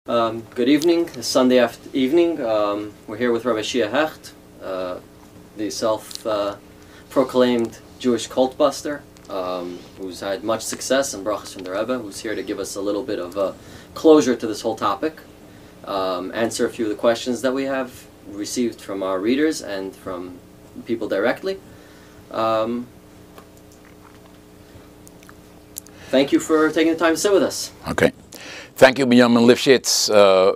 Good evening. It's Sunday evening. We're here with Rabbi Shea Hecht, the self-proclaimed Jewish cult buster, who's had much success and brachas from the Rebbe, who's here to give us a little bit of closure to this whole topic, answer a few of the questions that we have received from our readers and from people directly. Thank you for taking the time to sit with us. Okay. Thank you, Benjamin Lifshitz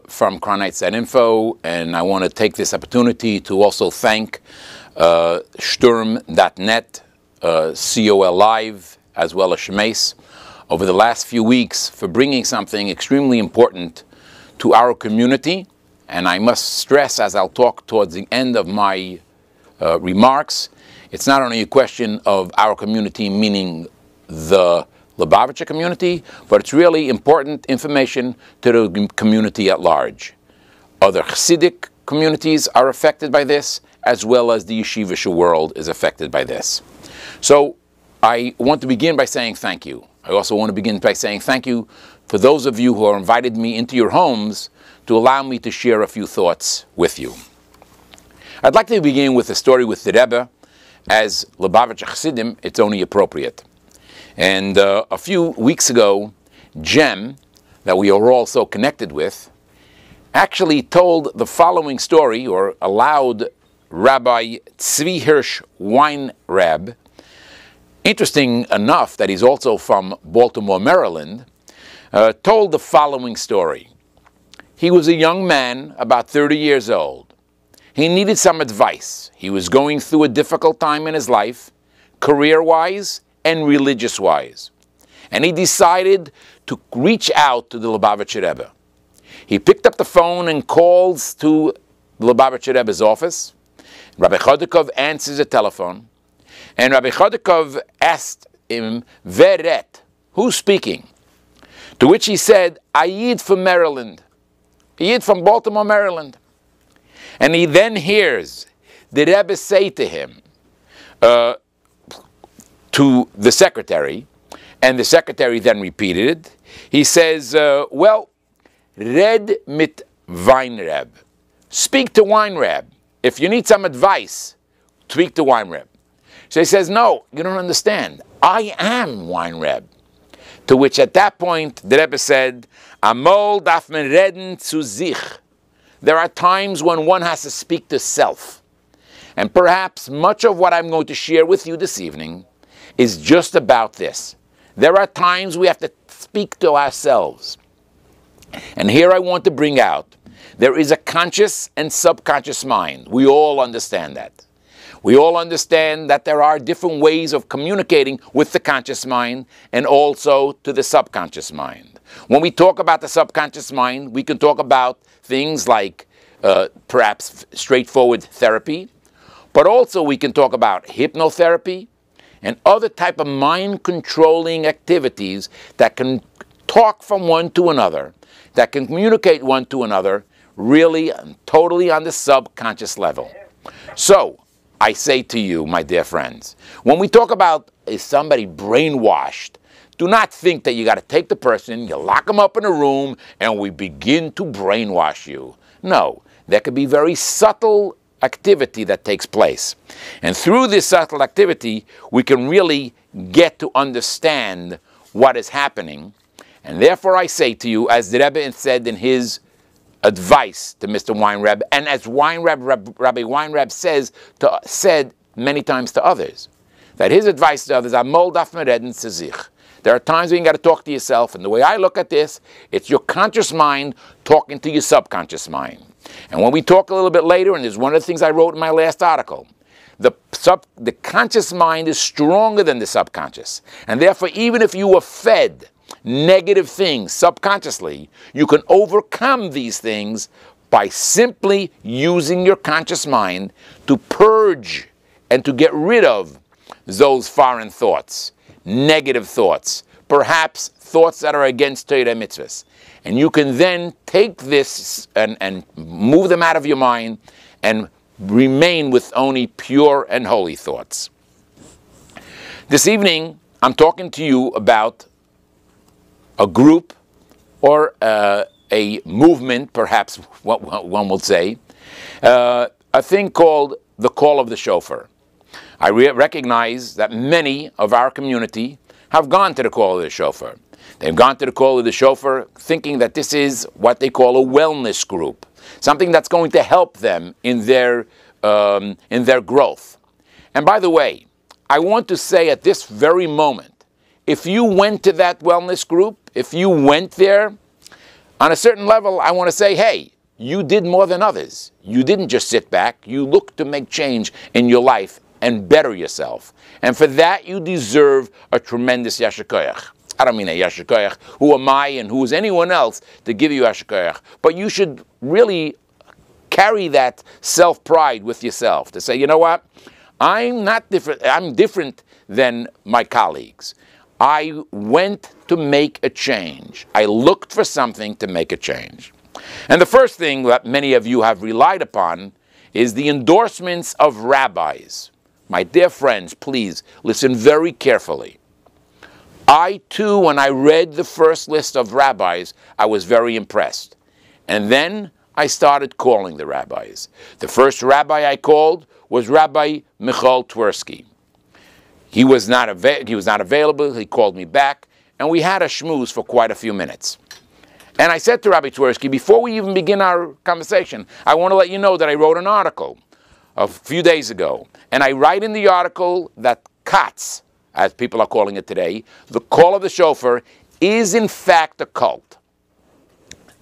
from CrownHeights.info, and I want to take this opportunity to also thank Sturm.net, COL Live, as well as Shemes, over the last few weeks for bringing something extremely important to our community. And I must stress, as I'll talk towards the end of my remarks, it's not only a question of our community, meaning the Lubavitcher community, but it's really important information to the community at large. Other Hasidic communities are affected by this, as well as the yeshivish world is affected by this. So I want to begin by saying thank you. I also want to begin by saying thank you for those of you who have invited me into your homes to allow me to share a few thoughts with you. I'd like to begin with a story with the Rebbe. As Lubavitcher Chassidim, it's only appropriate. And a few weeks ago, Jem, that we are all so connected with, actually told the following story, or allowed Rabbi Tzvi Hirsch Weinreb, interesting enough that he's also from Baltimore, Maryland, told the following story. He was a young man, about 30 years old. He needed some advice. He was going through a difficult time in his life, career-wise and religious-wise. And he decided to reach out to the Lubavitcher Rebbe. He picked up the phone and calls to the Lubavitcher Rebbe's office. Rabbi Chodakov answers the telephone. And Rabbi Chodakov asked him, Veret, who's speaking? To which he said, a Yid from Maryland. A Yid from Baltimore, Maryland. And he then hears the Rebbe say to him, to the secretary, and the secretary then repeated it. He says, well, red mit Weinreb. Speak to Weinreb. If you need some advice, speak to Weinreb. So he says, no, you don't understand. I am Weinreb. To which at that point, the Rebbe said, Amol darf man reden zu sich. There are times when one has to speak to self. And perhaps much of what I'm going to share with you this evening is just about this. There are times we have to speak to ourselves. And here I want to bring out, there is a conscious and subconscious mind. We all understand that. We all understand that there are different ways of communicating with the conscious mind and also to the subconscious mind. When we talk about the subconscious mind, we can talk about things like perhaps straightforward therapy, but also we can talk about hypnotherapy, and other type of mind-controlling activities that can talk from one to another, that can communicate one to another, really and totally on the subconscious level. So, I say to you, my dear friends, when we talk about is somebody brainwashed, do not think that you got to take the person, you lock them up in a room, and we begin to brainwash you. No, there could be very subtle activity that takes place. And through this subtle activity, we can really get to understand what is happening. And therefore I say to you, as the Rebbe said in his advice to Mr. Weinreb, and as Rabbi Weinreb said many times to others, that his advice to others are Mol daf man reden zu sich. There are times when you got to talk to yourself, and the way I look at this, it's your conscious mind talking to your subconscious mind. And when we talk a little bit later, and there's one of the things I wrote in my last article, the conscious mind is stronger than the subconscious. And therefore, even if you were fed negative things subconsciously, you can overcome these things by simply using your conscious mind to purge and to get rid of those foreign thoughts, negative thoughts, perhaps thoughts that are against Torah mitzvahs. And you can then take this and move them out of your mind and remain with only pure and holy thoughts. This evening, I'm talking to you about a group or a a movement, perhaps what one would say, a thing called the call of the shofar. I recognize that many of our community have gone to the call of the shofar. They've gone to the call of the shofar thinking that this is what they call a wellness group, something that's going to help them in their growth. And by the way, I want to say at this very moment, if you went to that wellness group, if you went there, on a certain level, I want to say, hey, you did more than others. You didn't just sit back. You looked to make change in your life and better yourself. And for that, you deserve a tremendous yasher koyach. I don't mean a yasher koyach. Who am I and who is anyone else to give you yasher koyach? But you should really carry that self-pride with yourself to say, you know what? I'm not different. I'm different than my colleagues. I went to make a change. I looked for something to make a change. And the first thing that many of you have relied upon is the endorsements of rabbis. My dear friends, please listen very carefully. I too, when I read the first list of rabbis, I was very impressed. And then I started calling the rabbis. The first rabbi I called was Rabbi Michal Twersky. He was not available. He called me back, and we had a schmooze for quite a few minutes. And I said to Rabbi Twersky, before we even begin our conversation, I want to let you know that I wrote an article a few days ago. And I write in the article that Katz, as people are calling it today, the call of the shofar, is in fact a cult.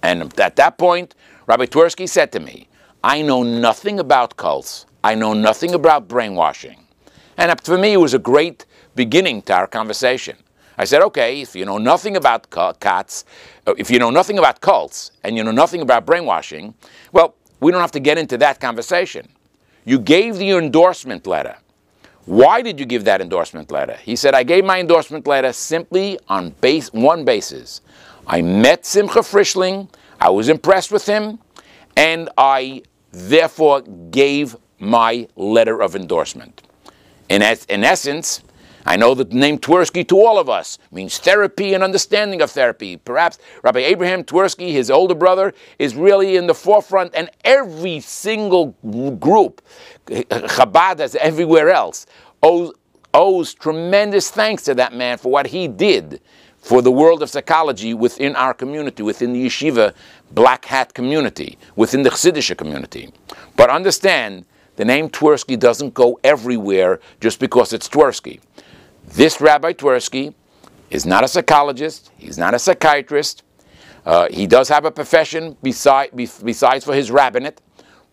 And at that point, Rabbi Twersky said to me, I know nothing about cults. I know nothing about brainwashing. And for me, it was a great beginning to our conversation. I said, okay, if you know nothing about cults, if you know nothing about cults, and you know nothing about brainwashing, well, we don't have to get into that conversation. You gave the endorsement letter. Why did you give that endorsement letter? He said, I gave my endorsement letter simply on one basis. I met Simcha Frischling, I was impressed with him, and I therefore gave my letter of endorsement. In essence, I know that the name Twersky to all of us means therapy and understanding of therapy. Perhaps Rabbi Abraham Twersky, his older brother, is really in the forefront, and every single group, Chabad as everywhere else, owes tremendous thanks to that man for what he did for the world of psychology within our community, within the yeshiva black hat community, within the Chassidish community. But understand, the name Twersky doesn't go everywhere just because it's Twersky. This Rabbi Twersky is not a psychologist. He's not a psychiatrist. He does have a profession besides for his rabbinate,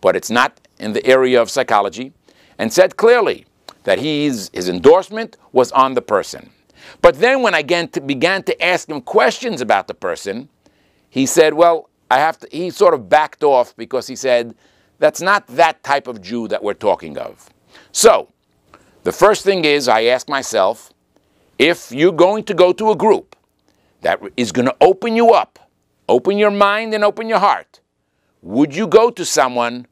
but it's not in the area of psychology, and said clearly that his endorsement was on the person. But then when I began to ask him questions about the person, he said, well, he sort of backed off because he said, that's not that type of Jew that we're talking of. So, the first thing is, I ask myself, if you're going to go to a group that is going to open you up, open your mind and open your heart, would you go to someone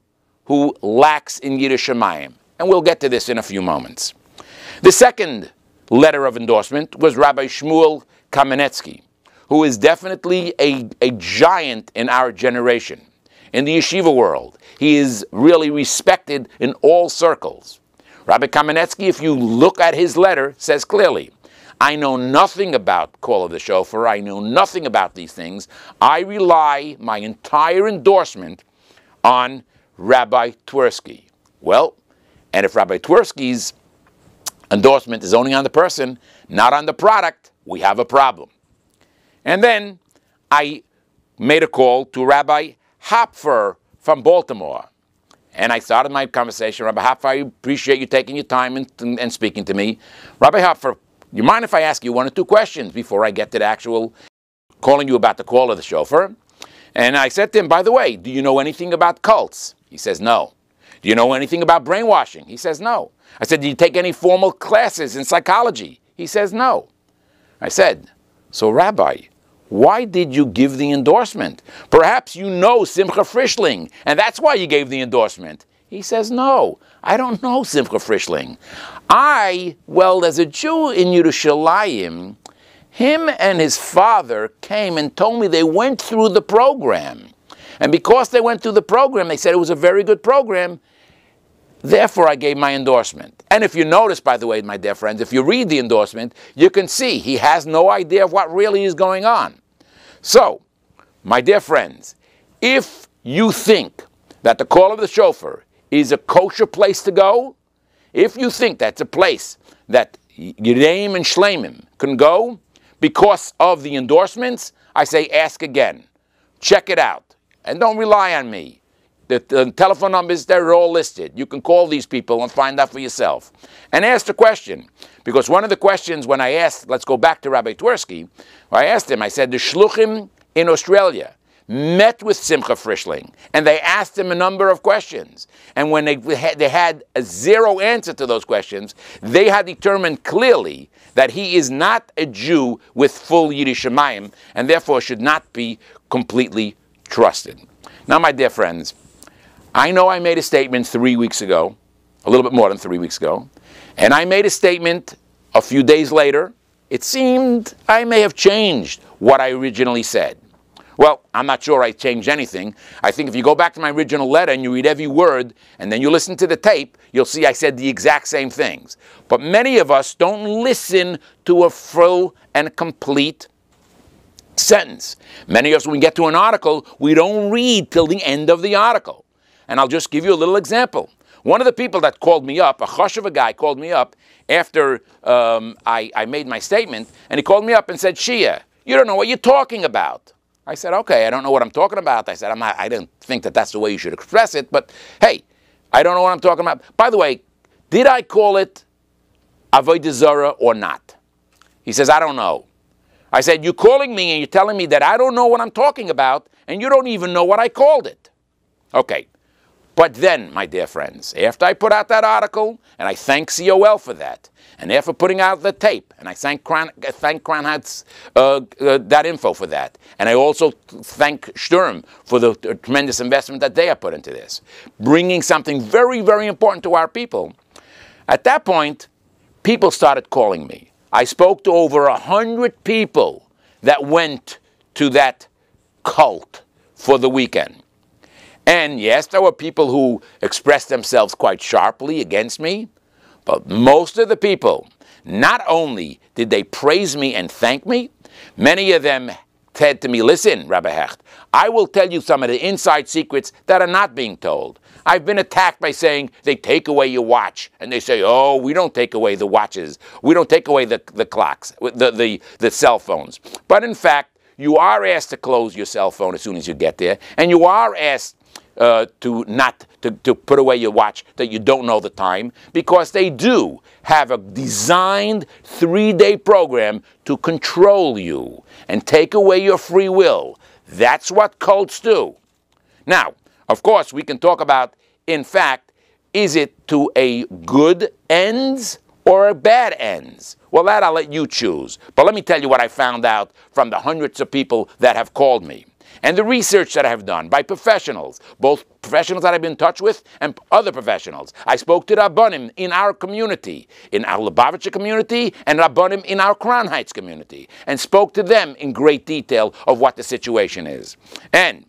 who lacks in Yiras Shamayim? And we'll get to this in a few moments. The second letter of endorsement was Rabbi Shmuel Kamenetsky, who is definitely a giant in our generation. In the yeshiva world, he is really respected in all circles. Rabbi Kamenetsky, if you look at his letter, says clearly, I know nothing about call of the shofar. I know nothing about these things. I rely my entire endorsement on Rabbi Twersky. Well, and if Rabbi Twersky's endorsement is only on the person, not on the product, we have a problem. And then I made a call to Rabbi Hopfer from Baltimore. And I started my conversation, Rabbi Hopfer, I appreciate you taking your time and speaking to me. Rabbi Hopfer, you mind if I ask you one or two questions before I get to the actual calling you about the call of the shofar? And I said to him, by the way, do you know anything about cults? He says, no. Do you know anything about brainwashing? He says, no. I said, do you take any formal classes in psychology? He says, no. I said, so Rabbi, why did you give the endorsement? Perhaps you know Simcha Frischling, and that's why you gave the endorsement. He says, no, I don't know Simcha Frischling. As a Jew in Yerushalayim, Him and his father came and told me they went through the program. And because they went through the program, they said it was a very good program. Therefore, I gave my endorsement. And if you notice, by the way, my dear friends, if you read the endorsement, you can see he has no idea of what really is going on. So, my dear friends, if you think that the call of the shofar is a kosher place to go, if you think that's a place that Yereim and Shleimim can go because of the endorsements, I say ask again. Check it out. And don't rely on me. The telephone numbers, they're all listed. You can call these people and find out for yourself. And ask the question. Because one of the questions when I asked, let's go back to Rabbi Twersky, I asked him, I said, the Shluchim in Australia met with Simcha Frischling, and they asked him a number of questions. And when they had a zero answer to those questions, they had determined clearly that he is not a Jew with full Yiddish Shemayim, and therefore should not be completely trusted. Now, my dear friends, I know I made a statement 3 weeks ago, a little bit more than 3 weeks ago, and I made a statement a few days later. It seemed I may have changed what I originally said. Well, I'm not sure I changed anything. I think if you go back to my original letter and you read every word, and then you listen to the tape, you'll see I said the exact same things. But many of us don't listen to a full and complete sentence. Many of us, when we get to an article, we don't read till the end of the article. And I'll just give you a little example. One of the people that called me up, a chush of a guy called me up after I made my statement, and he called me up and said, Shea, you don't know what you're talking about. I said, okay, I don't know what I'm talking about. I said, I didn't think that that's the way you should express it, but hey, I don't know what I'm talking about. By the way, did I call it Avodah Zarah or not? He says, I don't know. I said, you're calling me and you're telling me that I don't know what I'm talking about, and you don't even know what I called it. Okay. But then, my dear friends, after I put out that article, and I thank COL for that, and after putting out the tape, and I thank CrownHeights.info for that, and I also thank Sturm for the tremendous investment that they have put into this, bringing something very, very important to our people. At that point, people started calling me. I spoke to over 100 people that went to that cult for the weekend. And yes, there were people who expressed themselves quite sharply against me, but most of the people, not only did they praise me and thank me, many of them said to me, listen, Rabbi Hecht, I will tell you some of the inside secrets that are not being told. I've been attacked by saying they take away your watch, and they say, oh, we don't take away the watches. We don't take away the clocks, the cell phones. But in fact, you are asked to close your cell phone as soon as you get there, and you are asked to put away your watch that you don't know the time, because they do have a designed 3-day program to control you and take away your free will. That's what cults do. Now, of course, we can talk about, in fact, is it to a good ends or a bad ends? Well, that I'll let you choose. But let me tell you what I found out from the hundreds of people that have called me. And the research that I have done by professionals, both professionals that I've been in touch with and other professionals. I spoke to Rabbanim in our community, in our Lubavitcher community, and Rabbanim in our Crown Heights community, and spoke to them in great detail of what the situation is. And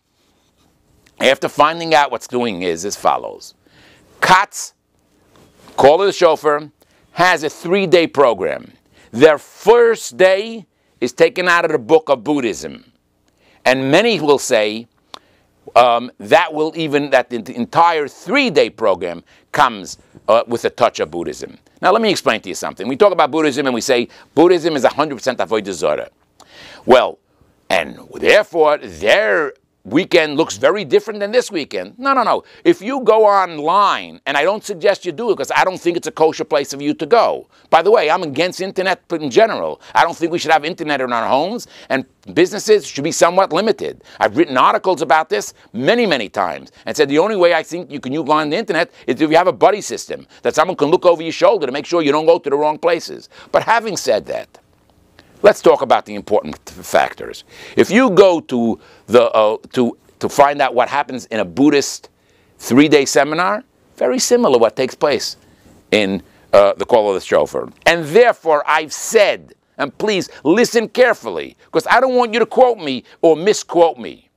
after finding out what's doing is as follows. Katz, call of the shofar, has a 3-day program. Their first day is taken out of the book of Buddhism. And many will say that the entire 3-day program comes with a touch of Buddhism. Now, let me explain to you something. We talk about Buddhism and we say Buddhism is 100% Avodah Zarah. Well, and therefore their weekend looks very different than this weekend. No. If you go online, and I don't suggest you do it because I don't think it's a kosher place for you to go. By the way, I'm against internet in general. I don't think we should have internet in our homes, and businesses should be somewhat limited. I've written articles about this many, many times and said the only way I think you can use on the internet is if you have a buddy system, that someone can look over your shoulder to make sure you don't go to the wrong places. But having said that, let's talk about the important factors. If you go to to find out what happens in a Buddhist 3-day seminar, very similar what takes place in the call of the shofar. And therefore, I've said, And please listen carefully, because I don't want you to quote me or misquote me.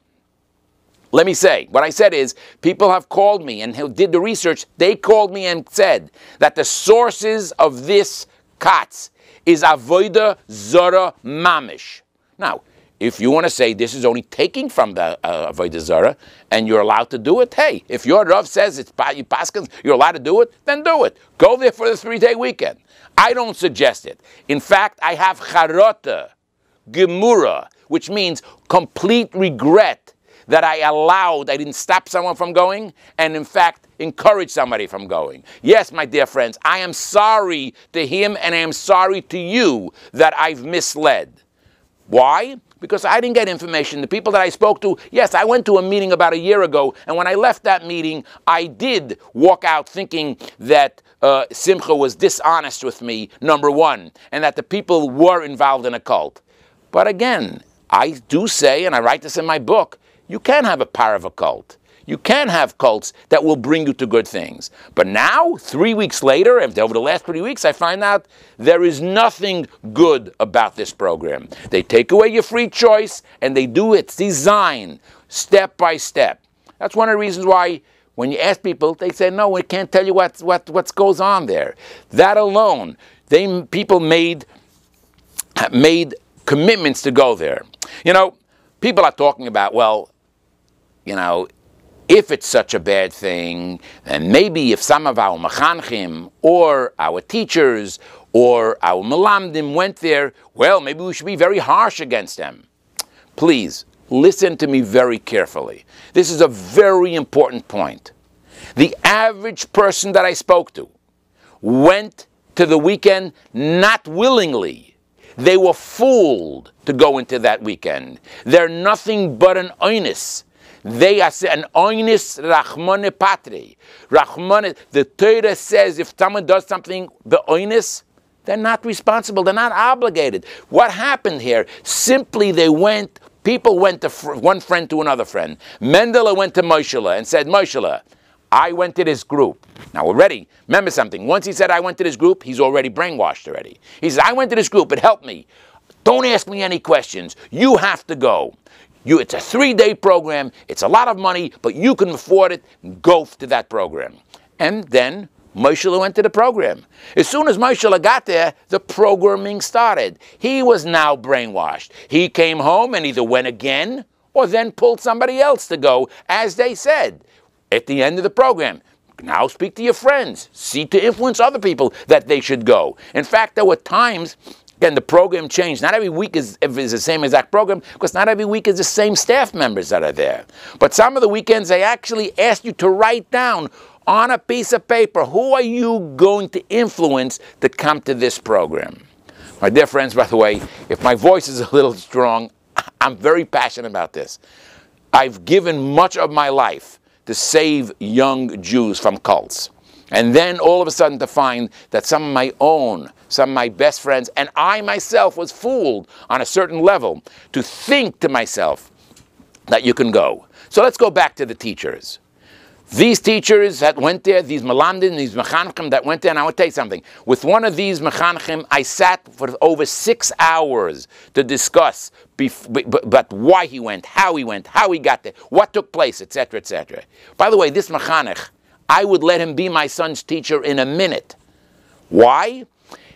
Let me say, what I said is, people have called me and who did the research, they called me and said that the sources of this katz is avodah zara mamish. Now, if you want to say this is only taking from the avodah zara and you're allowed to do it, hey, if your Rav says it's paskins, you're allowed to do it, then do it. Go there for the 3-day weekend. I don't suggest it. In fact, I have charota, gemura, which means complete regret that I didn't stop someone from going, and in fact, encourage somebody from going. Yes, my dear friends, I am sorry to him and I am sorry to you that I've misled. Why? Because I didn't get information. The people that I spoke to, yes, I went to a meeting about a year ago, and when I left that meeting, I did walk out thinking that Simcha was dishonest with me, number one, and that the people were involved in a cult. But again, I do say, and I write this in my book, you can have a power of a cult. You can have cults that will bring you to good things. But now, 3 weeks later, and over the last 3 weeks, I find out there is nothing good about this program. They take away your free choice, and they do its design step by step. That's one of the reasons why when you ask people, they say, no, we can't tell you what goes on there. That alone, people made commitments to go there. You know, people are talking about, well, you know, if it's such a bad thing, then maybe if some of our mechanchim or our teachers or our melamdim went there, well, maybe we should be very harsh against them. Please, listen to me very carefully. This is a very important point. The average person that I spoke to went to the weekend not willingly. They were fooled to go into that weekend. They're nothing but an oinus. They are an oinus rachmane patre. Rachmane, the Torah says if someone does something, the oinus, they're not responsible. They're not obligated. What happened here? Simply people went to one friend to another friend. Mendele went to Moshe and said, Moshe, I went to this group. Now already, remember something. Once he said, I went to this group, he's already brainwashed already. He said, I went to this group. It helped me. Don't ask me any questions. You have to go. It's a 3-day program. It's a lot of money, but you can afford it. Go to that program. And then Moshe went to the program. As soon as Moshe got there, the programming started. He was now brainwashed. He came home and either went again or then pulled somebody else to go, as they said at the end of the program. Now speak to your friends. See to influence other people that they should go. In fact, there were times, again, the program changed. Not every week is the same exact program, because not every week is the same staff members that are there. But some of the weekends, they actually asked you to write down on a piece of paper, who are you going to influence to come to this program? My dear friends, by the way, if my voice is a little strong, I'm very passionate about this. I've given much of my life to save young Jews from cults. And then all of a sudden to find that some of my best friends, and I myself was fooled on a certain level to think to myself that you can go. So let's go back to the teachers. These teachers that went there, these melamdim, these mechanchim that went there, and I want to tell you something. With one of these mechanchim, I sat for over 6 hours to discuss but why he went, how he got there, what took place, etc., etc. By the way, this mechanech, I would let him be my son's teacher in a minute. Why?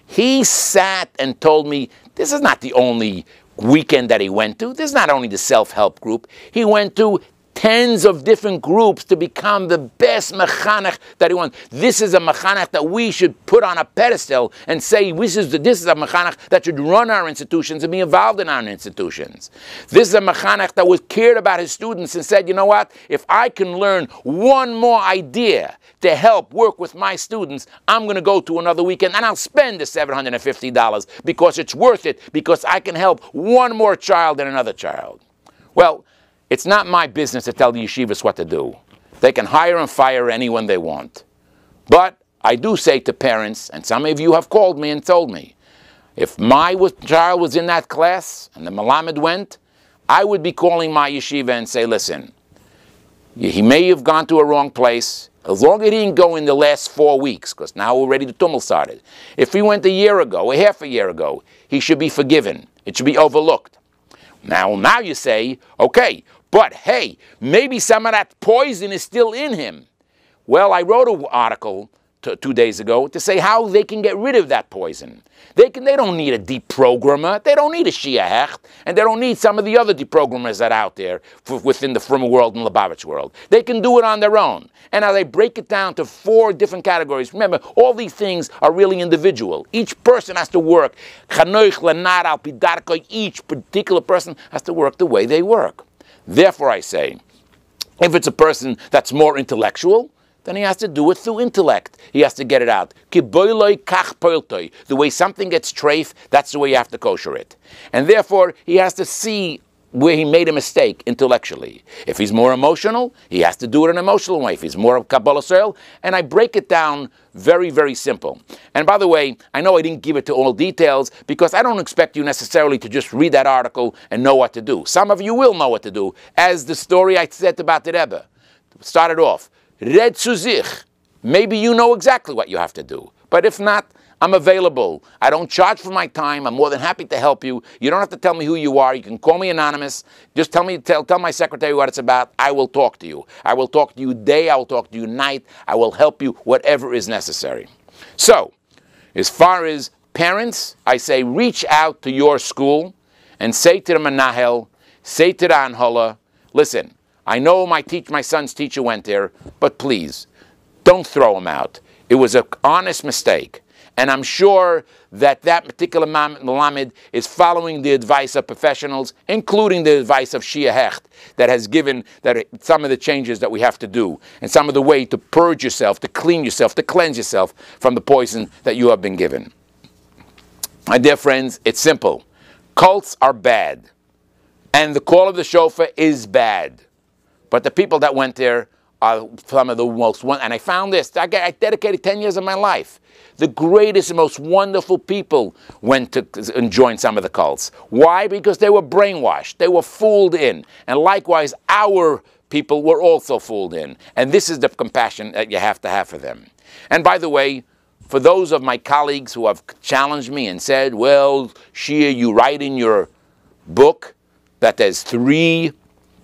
He sat and told me, this is not the only weekend that he went to. This is not only the self-help group. He went to tens of different groups to become the best mechanech that he wants. This is a mechanech that we should put on a pedestal and say, this is a mechanech that should run our institutions and be involved in our institutions. This is a mechanech that was cared about his students and said, you know what, if I can learn one more idea to help work with my students, I'm going to go to another weekend and I'll spend the $750 because it's worth it, because I can help one more child than another child. Well, it's not my business to tell the yeshivas what to do. They can hire and fire anyone they want. But I do say to parents, and some of you have called me and told me, if my child was in that class and the Malamed went, I would be calling my yeshiva and say, listen, he may have gone to a wrong place, As long as he didn't go in the last 4 weeks, because now already the tumult started. If he went a year ago, or half a year ago, he should be forgiven. It should be overlooked. Now you say, okay, but hey, maybe some of that poison is still in him. Well, I wrote an article 2 days ago to say how they can get rid of that poison. They don't need a deprogrammer. They don't need a Shea Hecht, and they don't need some of the other deprogrammers that are out there within the Fruma world and Lubavitch world. They can do it on their own. And now they break it down to 4 different categories. Remember, all these things are really individual. Each person has to work. Each particular person has to work the way they work. Therefore, I say, if it's a person that's more intellectual, then he has to do it through intellect. He has to get it out. The way something gets treif, that's the way you have to kosher it. And therefore, he has to see where he made a mistake intellectually. If he's more emotional, he has to do it in an emotional way. If he's more of Kabbalah soil, and I break it down very, very simple. And by the way, I know I didn't give it to all details because I don't expect you necessarily to just read that article and know what to do. Some of you will know what to do, as the story I said about the Rebbe started off. Red zu sich. Maybe you know exactly what you have to do. But if not, I'm available. I don't charge for my time. I'm more than happy to help you. You don't have to tell me who you are. You can call me anonymous. Just tell my secretary what it's about. I will talk to you. I will talk to you day. I will talk to you night. I will help you whatever is necessary. So, as far as parents, I say reach out to your school and say to the Menahel, say to the Anhola, listen, I know my son's teacher went there, but please, don't throw him out. It was an honest mistake. And I'm sure that particular Melamed is following the advice of professionals, including the advice of Shea Hecht, that has given some of the changes that we have to do, and some of the way to purge yourself, to clean yourself, to cleanse yourself from the poison that you have been given. My dear friends, it's simple. Cults are bad. And the call of the shofar is bad. But the people that went there are some of the most and I found this. I dedicated 10 years of my life. The greatest and most wonderful people went to and joined some of the cults. Why? Because they were brainwashed. They were fooled in. And likewise, our people were also fooled in. And this is the compassion that you have to have for them. And by the way, for those of my colleagues who have challenged me and said, well, Shea, you write in your book that there's 3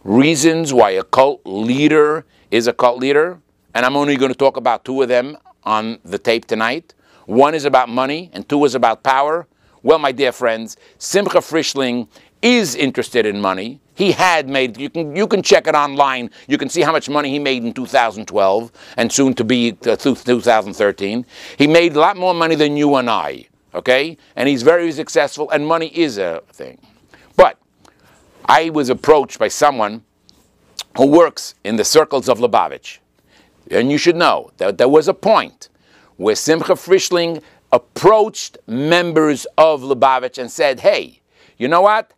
reasons why a cult leader is a cult leader, and I'm only going to talk about 2 of them on the tape tonight. 1 is about money, and 2 is about power. Well, my dear friends, Simcha Frischling is interested in money. He had made, you can check it online, you can see how much money he made in 2012, and soon to be 2013. He made a lot more money than you and I, okay? And he's very successful, and money is a thing. But I was approached by someone who works in the circles of Lubavitch. And you should know that there was a point where Simcha Frischling approached members of Lubavitch and said, hey, you know what?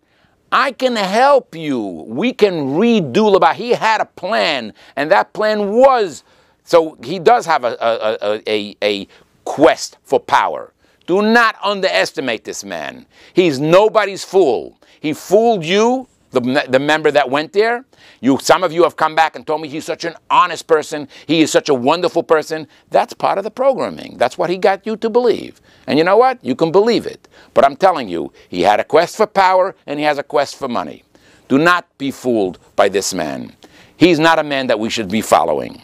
I can help you. We can redo Lubavitch. He had a plan, and that plan was, so he does have a quest for power. Do not underestimate this man. He's nobody's fool. He fooled you, the member that went there. Some of you have come back and told me he's such an honest person. He is such a wonderful person. That's part of the programming. That's what he got you to believe. And you know what? You can believe it. But I'm telling you, he had a quest for power and he has a quest for money. Do not be fooled by this man. He's not a man that we should be following.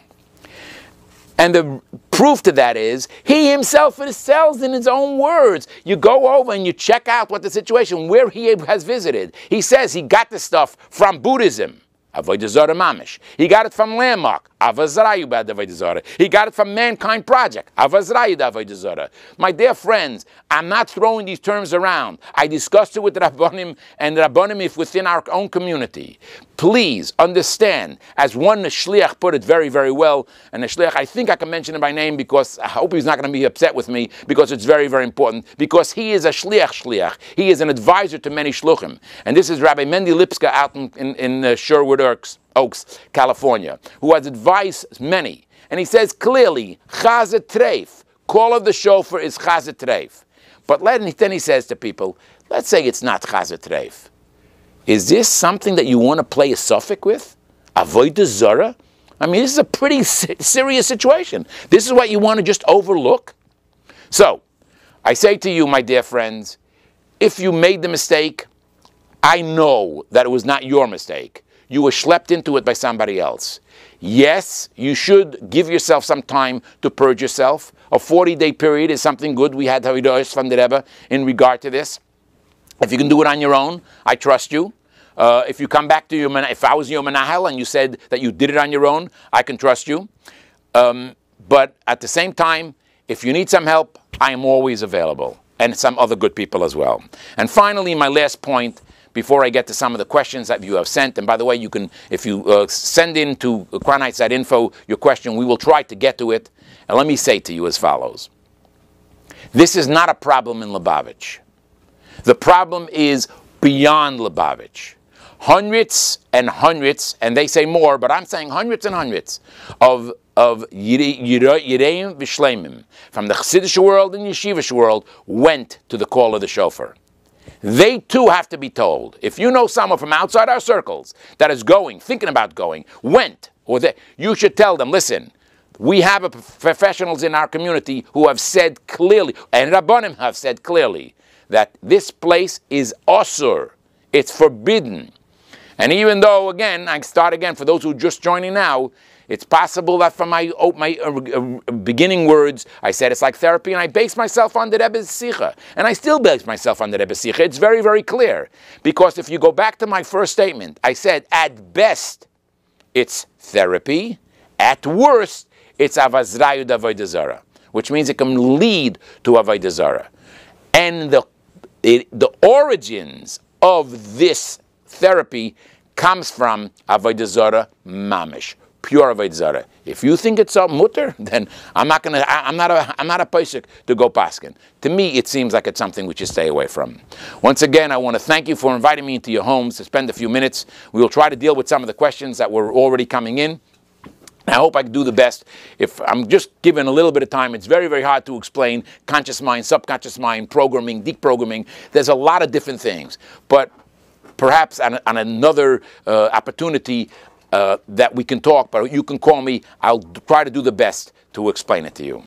And the proof to that is, he himself sells in his own words. You go over and you check out what the situation, where he has visited. He says he got this stuff from Buddhism. Avodah Zarah Mamish. He got it from Landmark. Avazrayu bad Avodah Zarah. He got it from Mankind Project. Avazrayu Avodah Zarah. My dear friends, I'm not throwing these terms around. I discussed it with the Rabbanim and the Rabbanim if within our own community. Please understand, as one Shliach put it very, very well, and the Shliach, I think I can mention him by name because I hope he's not going to be upset with me because it's very, very important, because he is a Shliach. He is an advisor to many Shluchim. And this is Rabbi Mendy Lipska out in Sherwood Oaks, California, who has advised many. And he says clearly, Chazet Treif, call of the shofar is Chazet Treif. But then he says to people, let's say it's not Chazet Treif. Is this something that you want to play a suffix with? Avodah Zarah? I mean, this is a pretty serious situation. This is what you want to just overlook? So, I say to you, my dear friends, if you made the mistake, I know that it was not your mistake. You were schlepped into it by somebody else. Yes, you should give yourself some time to purge yourself. A 40-day period is something good. We had Havidosh from the Rebbe in regard to this. If you can do it on your own, I trust you. If you come back to your, if I was your menahel and you said that you did it on your own, I can trust you. But at the same time, if you need some help, I am always available, and some other good people as well. And finally, my last point, before I get to some of the questions that you have sent, and by the way, you can, if you send in to CrownHeights.info your question, we will try to get to it. And let me say to you as follows. This is not a problem in Lubavitch. The problem is beyond Lubavitch. Hundreds, and they say more, but I'm saying hundreds and hundreds of Yireim V'Shleimim from the Chassidish world and Yeshivish world went to the call of the shofar. They too have to be told. If you know someone from outside our circles that is going, thinking about going, went, or they, you should tell them, listen, we have professionals in our community who have said clearly, and Rabbanim have said clearly, that this place is osur. It's forbidden. And even though, again, I start again, for those who are just joining now, it's possible that from my beginning words, I said it's like therapy, and I base myself on the Rebbe's Sikha. And I still base myself on the Rebbe's Sikha. It's very, very clear. Because if you go back to my first statement, I said, at best, it's therapy. At worst, it's avazrayu d'avodah zarah, which means it can lead to avodah zarah. And the origins of this therapy comes from avodah zarah mamish, pure avodah zarah. If you think it's a mutter, then I'm not a pasuk to go paskin. To me, it seems like it's something we should stay away from. Once again, I want to thank you for inviting me into your homes to spend a few minutes. We will try to deal with some of the questions that were already coming in. I hope I can do the best. If I'm just given a little bit of time, it's very, very hard to explain conscious mind, subconscious mind, programming, deprogramming. There's a lot of different things. But perhaps on another opportunity that we can talk, but you can call me. I'll try to do the best to explain it to you.